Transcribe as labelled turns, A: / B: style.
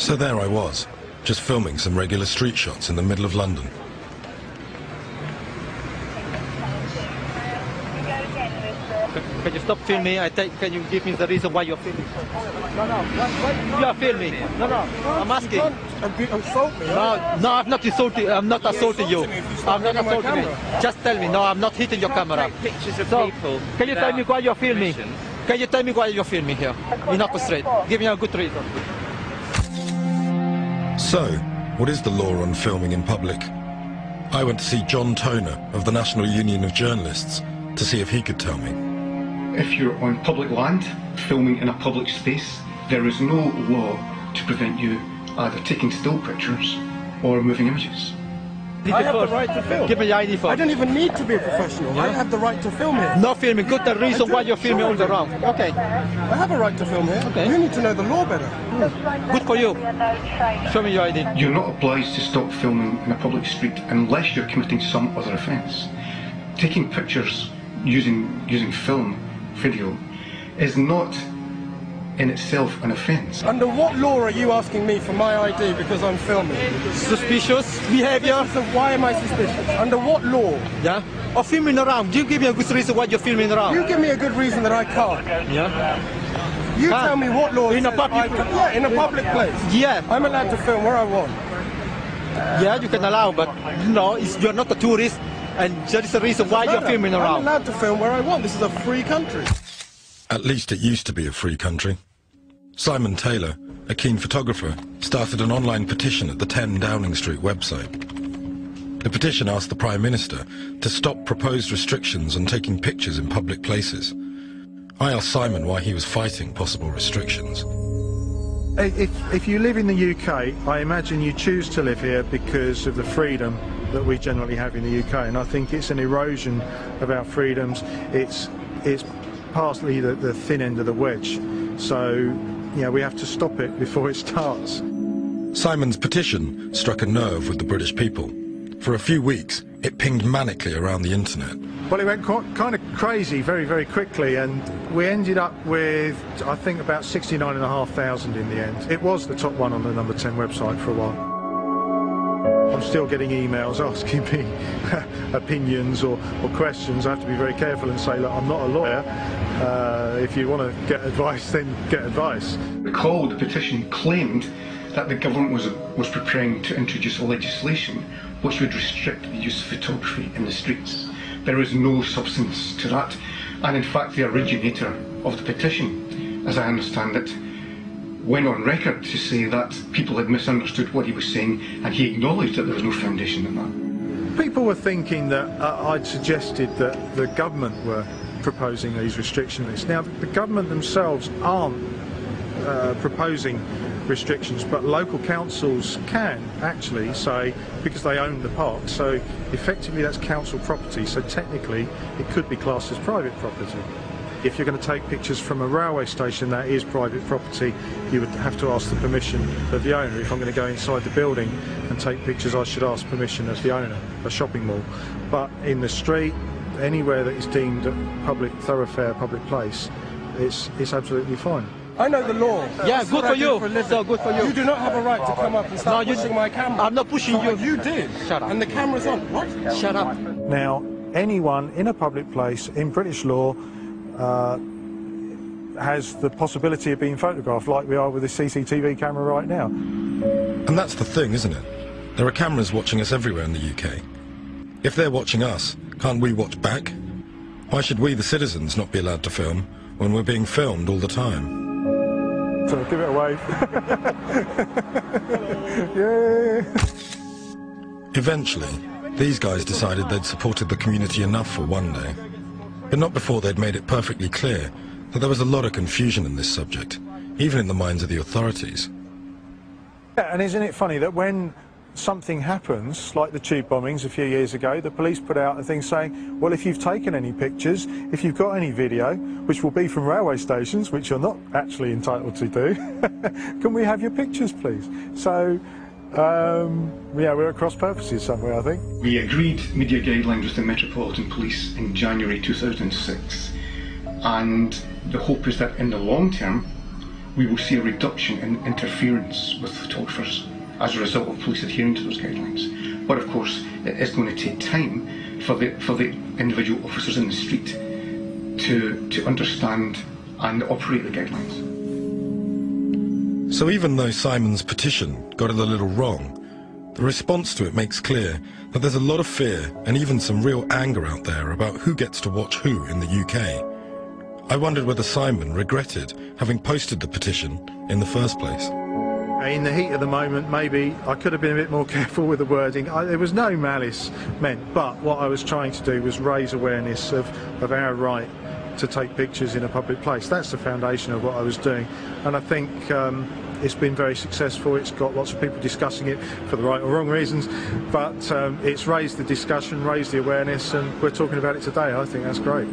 A: So there I was, just filming some regular street shots in the middle of London.
B: Can you stop filming? Can you give me the reason why you're filming? No, you are filming. No, I'm asking.
C: Insult me.
B: No, I'm not insulting. I'm not assaulting you. I'm not assaulting you. Just tell me. No, I'm not hitting your camera.
D: Take pictures of
B: So,
D: people.
B: can you tell me why you're filming?
D: Permission.
B: Can you tell me why you're filming here in Oxford Street? Give me a good reason.
A: So, what is the law on filming in public? I went to see John Toner of the National Union of Journalists to see if he could tell me.
E: If you're on public land, filming in a public space, there is no law to prevent you either taking still pictures or moving images.
C: I have the right to film.
B: Give me your ID phone.
C: I don't even need to be a professional. I have the right to film here.
B: No filming. Good. The reason why you're filming all around. Okay.
C: I have a right to film here.
B: Okay.
C: You need to know the law better.
B: Good for you. Show me your ID.
E: You're not obliged to stop filming in a public street unless you're committing some other offence. Taking pictures using film, video, is not in itself an offence.
C: Under what law are you asking me for my ID because I'm filming?
B: Suspicious behavior.
C: So why am I suspicious? Under what law?
B: Yeah. Or filming around. You give me a good reason why you're filming around.
C: You give me a good reason that I can't.
B: Yeah.
C: You tell me what law
B: In a
C: says
B: public
C: I can, yeah, in a public place.
B: Yeah.
C: I'm allowed to film where I want.
B: Yeah, you can allow, but no, you're not a tourist, and there is a reason why you're filming
C: I'm
B: around.
C: allowed to film where I want. This is a free country.
A: At least it used to be a free country. Simon Taylor, a keen photographer, started an online petition at the 10 Downing Street website. The petition asked the Prime Minister to stop proposed restrictions on taking pictures in public places. I asked Simon why he was fighting possible restrictions.
F: If you live in the UK, I imagine you choose to live here because of the freedom that we generally have in the UK, and I think it's an erosion of our freedoms. It's partly the thin end of the wedge, so yeah, we have to stop it before it starts.
A: Simon's petition struck a nerve with the British people. For a few weeks, it pinged manically around the internet.
F: Well, it went kind of crazy very, very quickly, and we ended up with, I think, about 69,500 in the end. It was the top one on the number 10 website for a while. I'm still getting emails asking me opinions or questions. I have to be very careful and say, look, I'm not a lawyer. If you want to get advice, then get advice.
E: Recall the petition claimed that the government was preparing to introduce a legislation which would restrict the use of photography in the streets. There is no substance to that, and in fact the originator of the petition, as I understand it, went on record to say that people had misunderstood what he was saying, and he acknowledged that there was no foundation in that.
F: People were thinking that I'd suggested that the government were proposing these restriction lists. Now, the government themselves aren't proposing restrictions, but local councils can actually say, because they own the park, so effectively that's council property, so technically it could be classed as private property. If you're going to take pictures from a railway station, that is private property. You would have to ask the permission of the owner. If I'm going to go inside the building and take pictures, I should ask permission of the owner, a shopping mall. But in the street, anywhere that is deemed a public thoroughfare, public place, it's absolutely fine.
C: I know the law.
B: Yeah,
C: That's
B: good
C: what
B: for
C: I do
B: you.
C: for a living.
B: So good for you.
C: You do not have a right to come up and start pushing my camera.
B: I'm not pushing you.
C: You did.
B: Shut up.
C: And the camera's on. What?
B: Shut up.
F: Now, anyone in a public place in British law has the possibility of being photographed, like we are with this CCTV camera right now.
A: And that's the thing, isn't it? There are cameras watching us everywhere in the UK. If they're watching us, can't we watch back? Why should we, the citizens, not be allowed to film when we're being filmed all the time?
F: So give it a wave. Yeah.
A: Eventually, these guys decided they'd supported the community enough for one day, but not before they'd made it perfectly clear that there was a lot of confusion in this subject, even in the minds of the authorities.
F: Yeah, and isn't it funny that when something happens, like the tube bombings a few years ago, the police put out a thing saying, well, if you've taken any pictures, if you've got any video, which will be from railway stations, which you're not actually entitled to do, can we have your pictures, please? So, yeah, we're at cross purposes somewhere, I think.
E: We agreed media guidelines with the Metropolitan Police in January 2006, and the hope is that in the long term, we will see a reduction in interference with photographers as a result of police adhering to those guidelines. But of course, it is going to take time for the individual officers in the street to understand and operate the guidelines.
A: So even though Simon's petition got it a little wrong, the response to it makes clear that there's a lot of fear and even some real anger out there about who gets to watch who in the UK. I wondered whether Simon regretted having posted the petition in the first place.
F: In the heat of the moment, maybe I could have been a bit more careful with the wording. There was no malice meant, but what I was trying to do was raise awareness of our right to take pictures in a public place. That's the foundation of what I was doing, and I think it's been very successful. It's got lots of people discussing it for the right or wrong reasons, but it's raised the discussion, raised the awareness, and we're talking about it today. I think that's great.